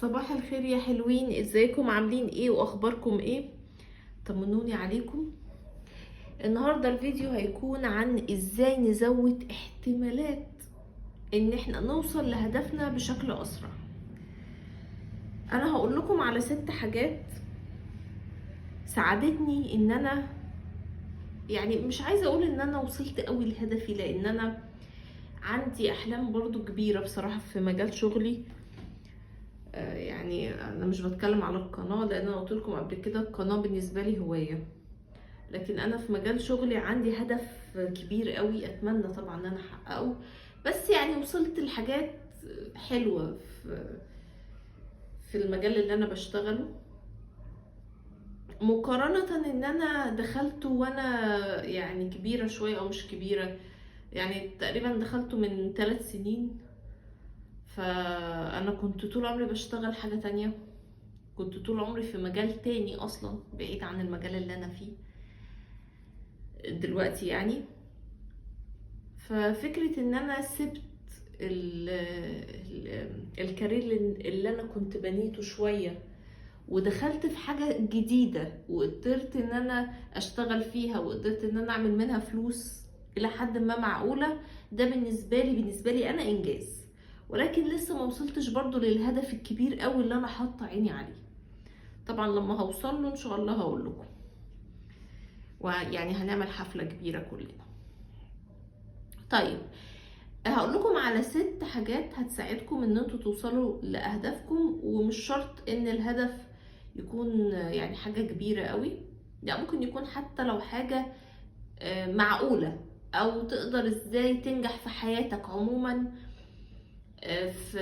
صباح الخير يا حلوين، ازيكم؟ عاملين ايه واخباركم ايه؟ طمنوني عليكم. النهارده الفيديو هيكون عن ازاي نزود احتمالات ان احنا نوصل لهدفنا بشكل اسرع. انا هقول لكم على 6 حاجات ساعدتني ان انا، يعني مش عايزه اقول ان انا وصلت قوي لهدفي، لان انا عندي احلام برضو كبيره بصراحه في مجال شغلي. يعني انا مش بتكلم على القناه، لان انا قلت لكم قبل كده القناه بالنسبه لي هوايه، لكن انا في مجال شغلي عندي هدف كبير قوي، اتمنى طبعا ان انا احققه. بس يعني وصلت لحاجات حلوة في المجال اللي انا بشتغله، مقارنة ان انا دخلته وانا يعني كبيرة شوية او مش كبيرة. يعني تقريبا دخلته من 3 سنين، فانا كنت طول عمري بشتغل حاجة تانية، كنت طول عمري في مجال تاني اصلا بعيد عن المجال اللي انا فيه دلوقتي يعني. ففكرة ان انا سبت الكارير اللي انا كنت بنيته شوية، ودخلت في حاجة جديدة وقدرت ان انا اشتغل فيها وقدرت ان انا اعمل منها فلوس الى حد ما معقولة. ده بالنسبة لي انا انجاز، ولكن لسه ما وصلتش برضو للهدف الكبير قوي اللي انا حاطه عيني عليه. طبعا لما هوصل له ان شاء الله هقول لكم، ويعني هنعمل حفلة كبيرة كلنا. طيب، هقول لكم على 6 حاجات هتساعدكم ان انتوا توصلوا لاهدافكم، ومش شرط ان الهدف يكون يعني حاجة كبيرة قوي، لا ممكن يكون حتى لو حاجة معقولة، او تقدر ازاي تنجح في حياتك عموما. في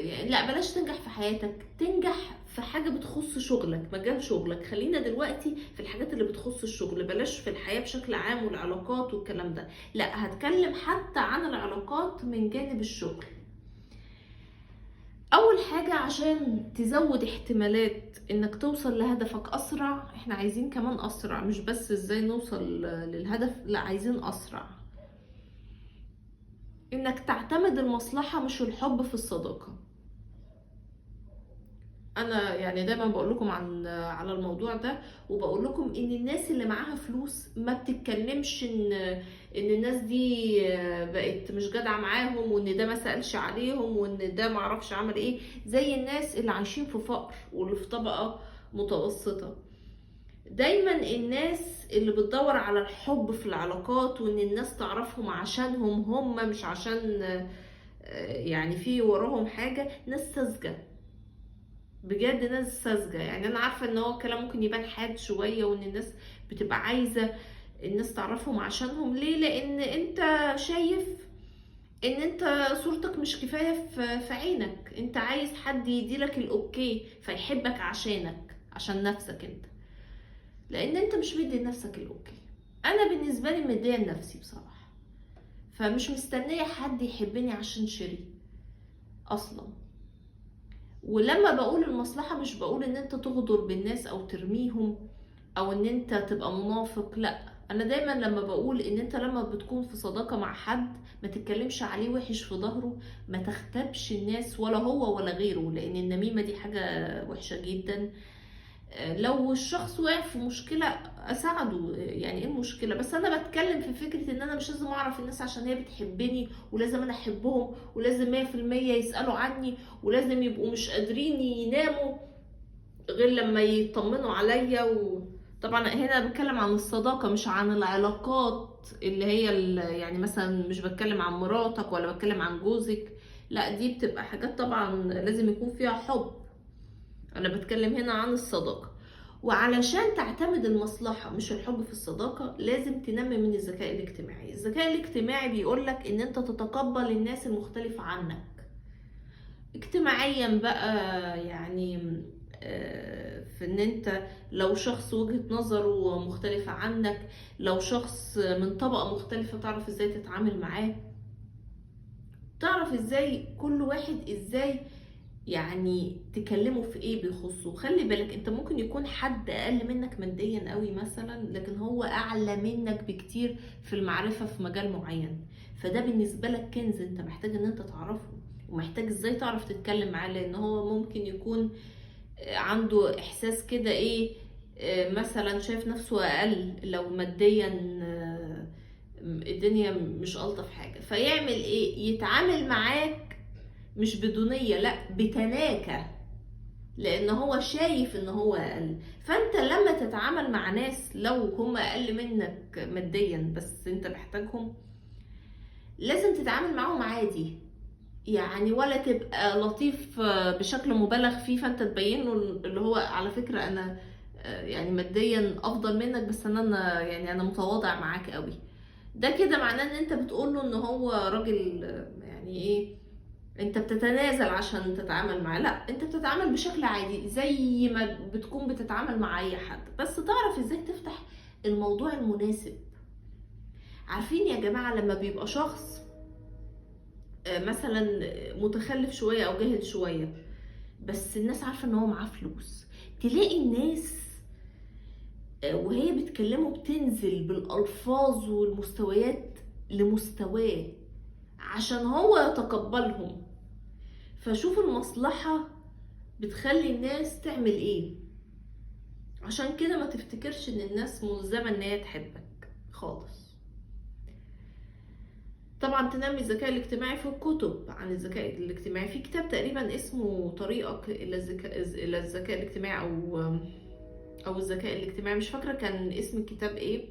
يعني لا بلاش تنجح في حياتك، تنجح في حاجة بتخص شغلك، مجال شغلك. خلينا دلوقتي في الحاجات اللي بتخص الشغل، بلاش في الحياة بشكل عام والعلاقات والكلام ده، لا هتكلم حتى عن العلاقات من جانب الشغل. اول حاجة عشان تزود احتمالات انك توصل لهدفك اسرع، احنا عايزين كمان اسرع، مش بس ازاي نوصل للهدف، لا عايزين اسرع. انك تعتمد المصلحة مش الحب في الصداقة. انا يعني دايما بقول لكم على الموضوع ده، وبقول لكم ان الناس اللي معاها فلوس ما بتتكلمش ان الناس دي بقت مش جدعه معاهم، وان ده ما سالش عليهم، وان ده ما اعرفش عمل ايه، زي الناس اللي عايشين في فقر واللي في طبقه متوسطه. دايما الناس اللي بتدور على الحب في العلاقات، وان الناس تعرفهم عشانهم هم، مش عشان يعني في وراهم حاجه، ناس ساذجه، بجد ناس ساذجة. يعني انا عارفة ان هو الكلام ممكن يبان حاد شوية، وان الناس بتبقى عايزة الناس تعرفهم عشانهم. ليه؟ لان انت شايف ان انت صورتك مش كفاية في عينك، انت عايز حد يديلك الاوكي فيحبك عشانك، عشان نفسك انت، لان انت مش مدي لنفسك الاوكي. انا بالنسبة لي مدية لنفسي بصراحة، فمش مستنية حد يحبني عشان شري اصلا. ولما بقول المصلحة مش بقول ان انت تغدر بالناس او ترميهم، او ان انت تبقى منافق، لا. انا دايما لما بقول ان انت لما بتكون في صداقة مع حد ما تتكلمش عليه وحش في ظهره، ما تختبش الناس ولا هو ولا غيره، لان النميمة دي حاجة وحشة جدا. لو الشخص واقع في مشكلة اساعده، يعني ايه المشكلة؟ بس انا بتكلم في فكرة ان انا مش لازم اعرف الناس عشان هي بتحبني ولازم انا احبهم، ولازم 100% يسألوا عني، ولازم يبقوا مش قادرين يناموا غير لما يطمنوا عليا. وطبعا هنا بتكلم عن الصداقة مش عن العلاقات اللي هي يعني مثلا مش بتكلم عن مراتك ولا بتكلم عن جوزك، لا دي بتبقى حاجات طبعا لازم يكون فيها حب. انا بتكلم هنا عن الصداقة. وعلشان تعتمد المصلحة مش الحب في الصداقة، لازم تنمي من الذكاء الاجتماعي. الذكاء الاجتماعي بيقولك ان انت تتقبل الناس المختلفة عنك اجتماعيا بقى، يعني في ان انت لو شخص وجهة نظره مختلفة عنك، لو شخص من طبقة مختلفة، تعرف ازاي تتعامل معاه، تعرف ازاي كل واحد ازاي يعني تكلمه في ايه بيخصه. خلي بالك انت ممكن يكون حد اقل منك ماديا قوي مثلا، لكن هو اعلى منك بكتير في المعرفة في مجال معين، فده بالنسبة لك كنز انت محتاج ان انت تعرفه. ومحتاج ازاي تعرف تتكلم معاه، لان هو ممكن يكون عنده احساس كده ايه، مثلا شايف نفسه اقل لو ماديا، الدنيا مش الطف حاجه، فيعمل ايه؟ يتعامل معاك مش بدونيه، لا بتناكه، لان هو شايف ان هو اقل. فانت لما تتعامل مع ناس لو هم اقل منك ماديا بس انت محتاجهم، لازم تتعامل معاهم عادي يعني، ولا تبقى لطيف بشكل مبالغ فيه، فانت تبين له اللي هو على فكرة انا يعني ماديا افضل منك، بس انا يعني انا متواضع معاك قوي. ده كده معناه ان انت بتقول له ان هو راجل يعني ايه، انت بتتنازل عشان تتعامل معاه. لا، انت بتتعامل بشكل عادي زي ما بتكون بتتعامل مع اي حد، بس تعرف ازاي تفتح الموضوع المناسب. عارفين يا جماعة لما بيبقى شخص مثلا متخلف شوية او جاهل شوية، بس الناس عارفة ان هو معاه فلوس، تلاقي الناس وهي بتكلمه بتنزل بالالفاظ والمستويات لمستواه عشان هو يتقبلهم. فشوف المصلحة بتخلي الناس تعمل ايه. عشان كده ما تفتكرش ان الناس ملزمة ان هي تحبك خالص. طبعا تنمي الذكاء الاجتماعي، في كتب عن الذكاء الاجتماعي، في كتاب تقريبا اسمه طريقك الى الذكاء الاجتماعي او الذكاء الاجتماعي، مش فاكرة كان اسم الكتاب ايه،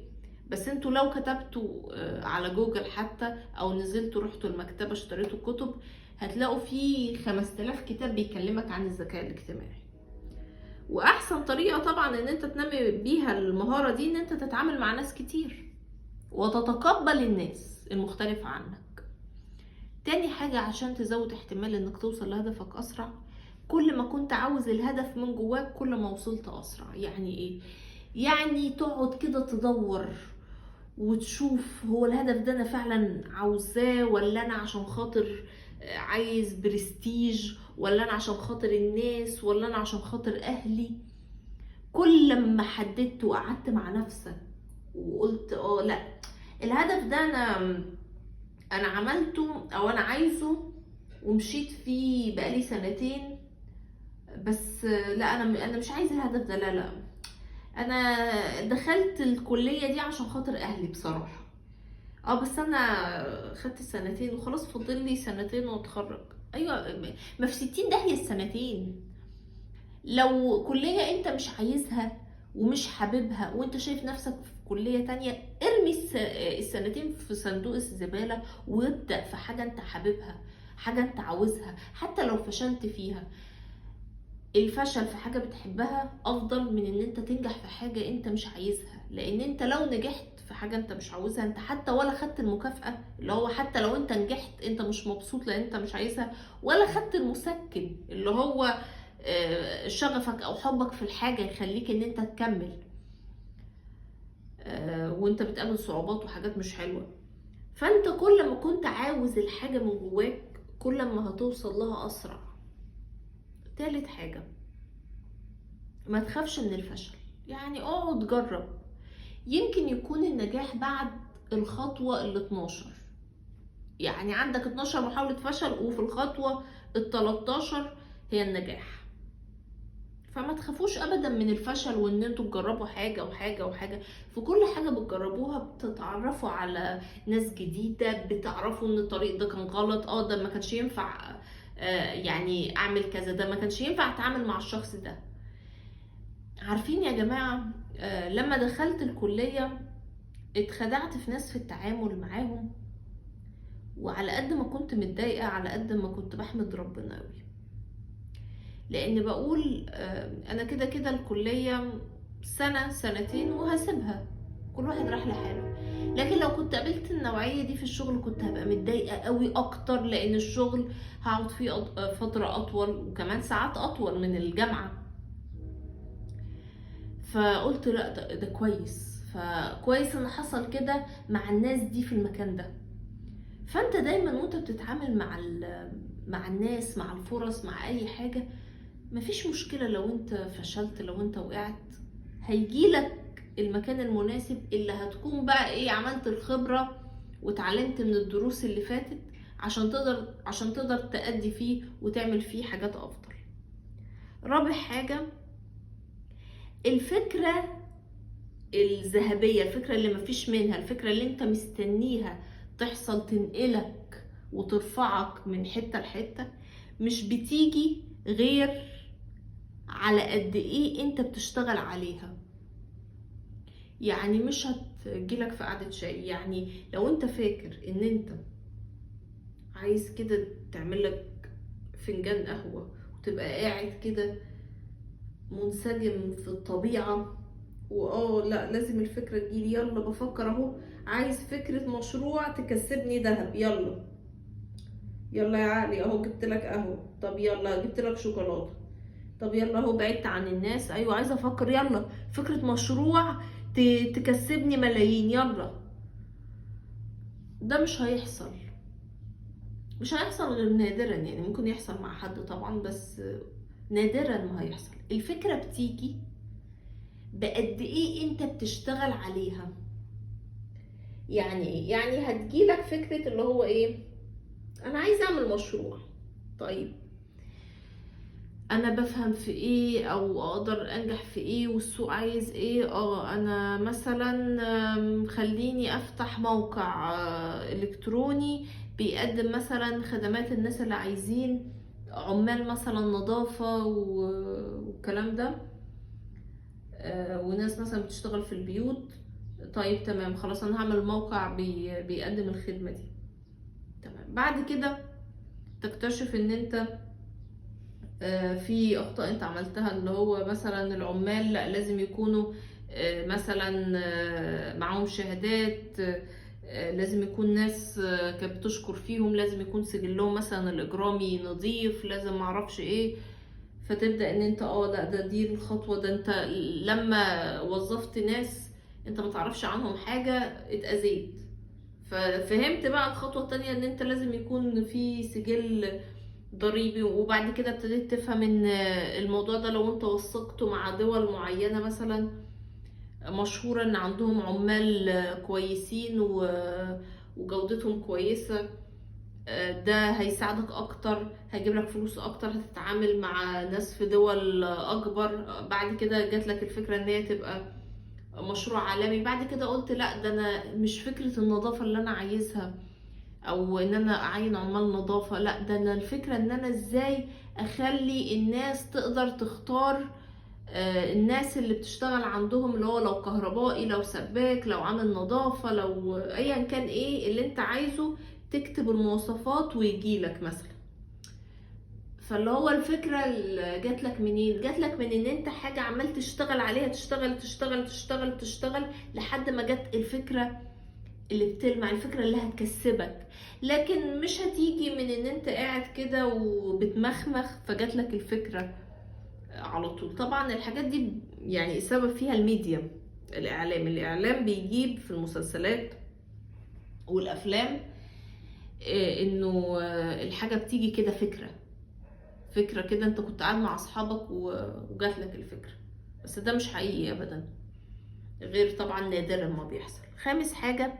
بس انتوا لو كتبتوا على جوجل حتى او نزلتوا رحتوا المكتبة اشتريتوا كتب، هتلاقوا فيه 5000 كتاب بيكلمك عن الذكاء الاجتماعي. واحسن طريقة طبعا ان انت تنمي بيها المهارة دي ان انت تتعامل مع ناس كتير وتتقبل الناس المختلفة عنك. تاني حاجة عشان تزود احتمال انك توصل لهدفك اسرع، كل ما كنت عاوز الهدف من جواك كل ما وصلت اسرع. يعني ايه؟ يعني تقعد كده تدور وتشوف هو الهدف ده انا فعلا عاوزاه، ولا انا عشان خاطر عايز برستيج، ولا انا عشان خاطر الناس، ولا انا عشان خاطر اهلي. كل ما حددت وقعدت مع نفسك وقلت لا، الهدف ده انا عملته او انا عايزه ومشيت فيه بقالي سنتين، بس لا انا مش عايزه الهدف ده، لا انا دخلت الكليه دي عشان خاطر اهلي بصراحه، بس انا خدت السنتين وخلاص، فاضل لي سنتين واتخرج. ايوه، ما في 60 داهيه السنتين. لو كليه انت مش عايزها ومش حاببها وانت شايف نفسك في كليه تانية، ارمي السنتين في صندوق الزباله وابدا في حاجه انت حاببها، حاجه انت عاوزها. حتى لو فشلت فيها، الفشل في حاجة بتحبها افضل من ان انت تنجح في حاجة انت مش عايزها. لان انت لو نجحت في حاجة انت مش عاوزها، انت حتى ولا خدت المكافأة، اللي هو حتى لو انت نجحت انت مش مبسوط لان انت مش عايزها، ولا خدت المسكن اللي هو شغفك او حبك في الحاجة يخليك ان انت تكمل وانت بتقابل صعوبات وحاجات مش حلوة. فانت كل ما كنت عاوز الحاجة من جواك كل ما هتوصل لها اسرع. تالت حاجة، ما تخافش من الفشل، يعني اقعد جرب، يمكن يكون النجاح بعد الخطوة ال 12. يعني عندك 12 محاولة فشل وفي الخطوة ال 13 هي النجاح. فما تخافوش ابدا من الفشل، وان انتوا تجربوا حاجة وحاجة وحاجة. في كل حاجة بتجربوها بتتعرفوا على ناس جديدة، بتعرفوا ان الطريق ده كان غلط، ده ما كانش ينفع يعني اعمل كذا، ده ما كانش ينفع اتعامل مع الشخص ده. عارفين يا جماعة لما دخلت الكلية اتخدعت في ناس في التعامل معاهم، وعلى قد ما كنت متضايقة على قد ما كنت بحمد ربنا قوي، لان بقول انا كده كده الكلية سنة سنتين وهسيبها، كل واحد راح لحاله. لكن لو كنت قابلت النوعية دي في الشغل كنت هبقى متضايقة قوي اكتر، لان الشغل هقعد فيه فترة اطول وكمان ساعات اطول من الجامعة. فقلت لا، ده كويس، فكويس ان حصل كده مع الناس دي في المكان ده. فانت دايما وانت بتتعامل مع الناس، مع الفرص، مع اي حاجة، مفيش مشكلة لو انت فشلت، لو انت وقعت هيجيلك المكان المناسب اللي هتكون بقى عملت الخبرة واتعلمت من الدروس اللي فاتت عشان تقدر تأدي فيه وتعمل فيه حاجات افضل. رابع حاجة، الفكرة الذهبية، الفكرة اللي مفيش منها، الفكرة اللي انت مستنيها تحصل تنقلك وترفعك من حتة لحتة، مش بتيجي غير على قد ايه انت بتشتغل عليها. يعني مش هتجيلك في قعدة شاي. يعني لو انت فاكر ان انت عايز كده تعملك فنجان قهوة وتبقى قاعد كده منسجم في الطبيعة، لا لازم الفكرة تجيلي، يلا بفكر اهو، عايز فكرة مشروع تكسبني ذهب، يلا يلا يا عقلي اهو جبت لك قهوة، طب يلا جبت لك شوكولاتة، طب يلا اهو بعدت عن الناس، ايوه عايزة افكر، يلا فكرة مشروع تكسبني ملايين، يلا. ده مش هيحصل، مش هيحصل غير نادرا. يعني ممكن يحصل مع حد طبعا، بس نادرا ما هيحصل. الفكرة بتيجي بقد ايه انت بتشتغل عليها. يعني ايه؟ يعني هتجيلك فكرة اللي هو ايه، انا عايز اعمل مشروع، طيب انا بفهم في ايه او اقدر انجح في ايه والسوق عايز ايه. انا مثلا خليني افتح موقع الكتروني بيقدم مثلا خدمات الناس اللي عايزين عمال مثلا نظافة والكلام ده، وناس مثلا بتشتغل في البيوت. طيب تمام خلاص، انا هعمل موقع بيقدم الخدمة دي. تمام، بعد كده تكتشف ان انت في اخطاء انت عملتها، اللي هو مثلا العمال لا لازم يكونوا مثلا معاهم شهادات، لازم يكون ناس كانت بتشكر فيهم، لازم يكون سجلهم مثلا الاجرامي نظيف، لازم معرفش ايه. فتبدأ ان انت لا ده دي الخطوة، ده انت لما وظفت ناس انت ما تعرفش عنهم حاجة اتأذيت. ففهمت بقى الخطوة التانية ان انت لازم يكون في سجل ضريبي. وبعد كده ابتديت تفهم ان الموضوع ده لو انت وثقته مع دول معينة مثلا مشهورة ان عندهم عمال كويسين وجودتهم كويسة، ده هيساعدك اكتر، هيجيب لك فلوس اكتر، هتتعامل مع ناس في دول اكبر. بعد كده جات لك الفكرة ان هي تبقى مشروع عالمي. بعد كده قلت لا ده انا مش فكرة النظافة اللي انا عايزها او ان انا اعين عمال نظافة، لا ده انا الفكرة ان انا ازاي اخلي الناس تقدر تختار الناس اللي بتشتغل عندهم، اللي هو لو كهربائي، لو سباك، لو عامل نظافة، لو ايا كان ايه اللي انت عايزه، تكتب المواصفات ويجيلك مثلا. فاللي هو الفكرة اللي جات لك منين؟ جات لك من ان انت حاجة عمال تشتغل عليها، تشتغل تشتغل تشتغل تشتغل لحد ما جت الفكرة اللي بتلمع، الفكرة اللي هتكسبك. لكن مش هتيجي من ان انت قاعد كده وبتمخمخ فجات لك الفكرة على طول. طبعا الحاجات دي يعني السبب فيها الميديا، الاعلام بيجيب في المسلسلات والافلام انه الحاجة بتيجي كده فكرة كده، انت كنت قاعد مع اصحابك وجات لك الفكرة، بس ده مش حقيقي ابدا، غير طبعا نادرا ما بيحصل. خامس حاجة،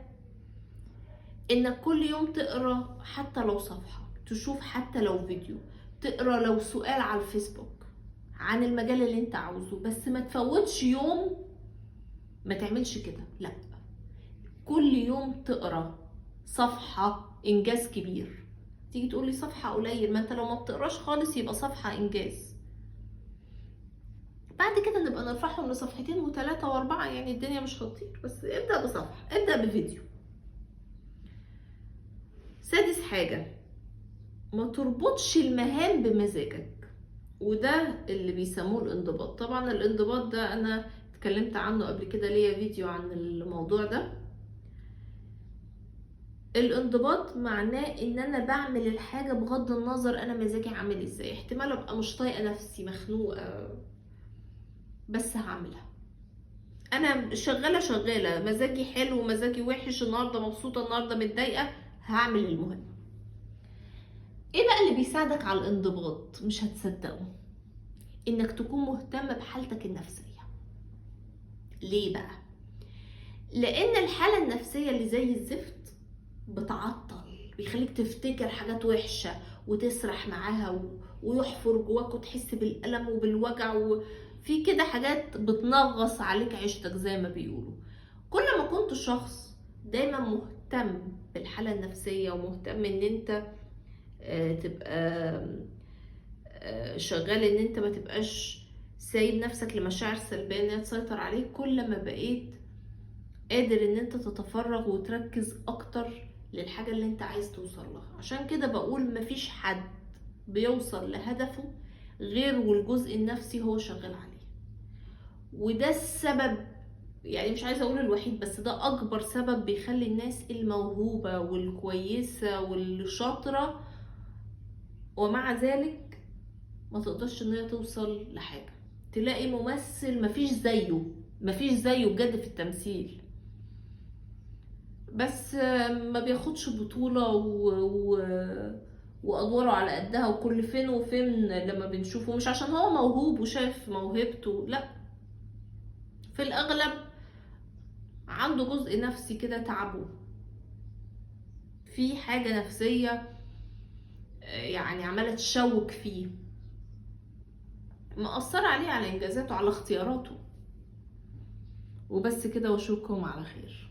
انك كل يوم تقرا حتى لو صفحة، تشوف حتى لو فيديو، تقرا لو سؤال على الفيسبوك عن المجال اللي انت عاوزه، بس ما تفوتش يوم ما تعملش كده، لا كل يوم تقرا صفحة انجاز كبير. تيجي تقولي صفحة قليل، ما انت لو ما بتقراش خالص يبقى صفحة انجاز. بعد كده نبقى نرفعهم لصفحتين وثلاثة واربعة، يعني الدنيا مش هتطير، بس ابدأ بصفحة، ابدأ بفيديو. سادس حاجة، ما تربطش المهام بمزاجك، وده اللي بيسموه الانضباط. طبعا الانضباط ده انا اتكلمت عنه قبل كده، ليا فيديو عن الموضوع ده. الانضباط معناه ان انا بعمل الحاجة بغض النظر انا مزاجي عامل ازاي. احتمال ابقى مش طايقة نفسي، مخنوقة، بس هعملها. انا شغالة مزاجي حلو مزاجي وحش، النهاردة مبسوطة النهاردة متضايقة، هعمل المهم. ايه بقى اللي بيساعدك على الانضباط؟ مش هتصدقوا، انك تكون مهتم بحالتك النفسية. ليه بقى؟ لان الحالة النفسية اللي زي الزفت بتعطل بيخليك تفتكر حاجات وحشة وتسرح معاها ويحفر جواك وتحس بالألم وبالوجع، وفي كده حاجات بتنغص عليك عيشتك زي ما بيقولوا. كل ما كنت شخص دايما مهتم بالحالة النفسية ومهتم ان انت تبقى شغال ان انت ما تبقاش سايب نفسك لمشاعر سلبية ان هي تسيطر عليك، كل ما بقيت قادر ان انت تتفرغ وتركز اكتر للحاجة اللي انت عايز توصل لها. عشان كده بقول مفيش حد بيوصل لهدفه غير والجزء النفسي هو شغال عليه. وده السبب، يعني مش عايزة اقول الوحيد، بس ده اكبر سبب بيخلي الناس الموهوبة والكويسة والشاطرة ومع ذلك ما تقدرش ان هي توصل لحاجة. تلاقي ممثل مفيش زيه بجد في التمثيل، بس ما بياخدش بطولة وادواره على قدها، وكل فين وفين لما بنشوفه، مش عشان هو موهوب وشايف موهبته، لا، في الاغلب عنده جزء نفسي كده تعبه، في حاجة نفسية يعني عمالة تشوك فيه، مأثرة عليه، على انجازاته، على اختياراته. وبس كده، واشوفكم على خير.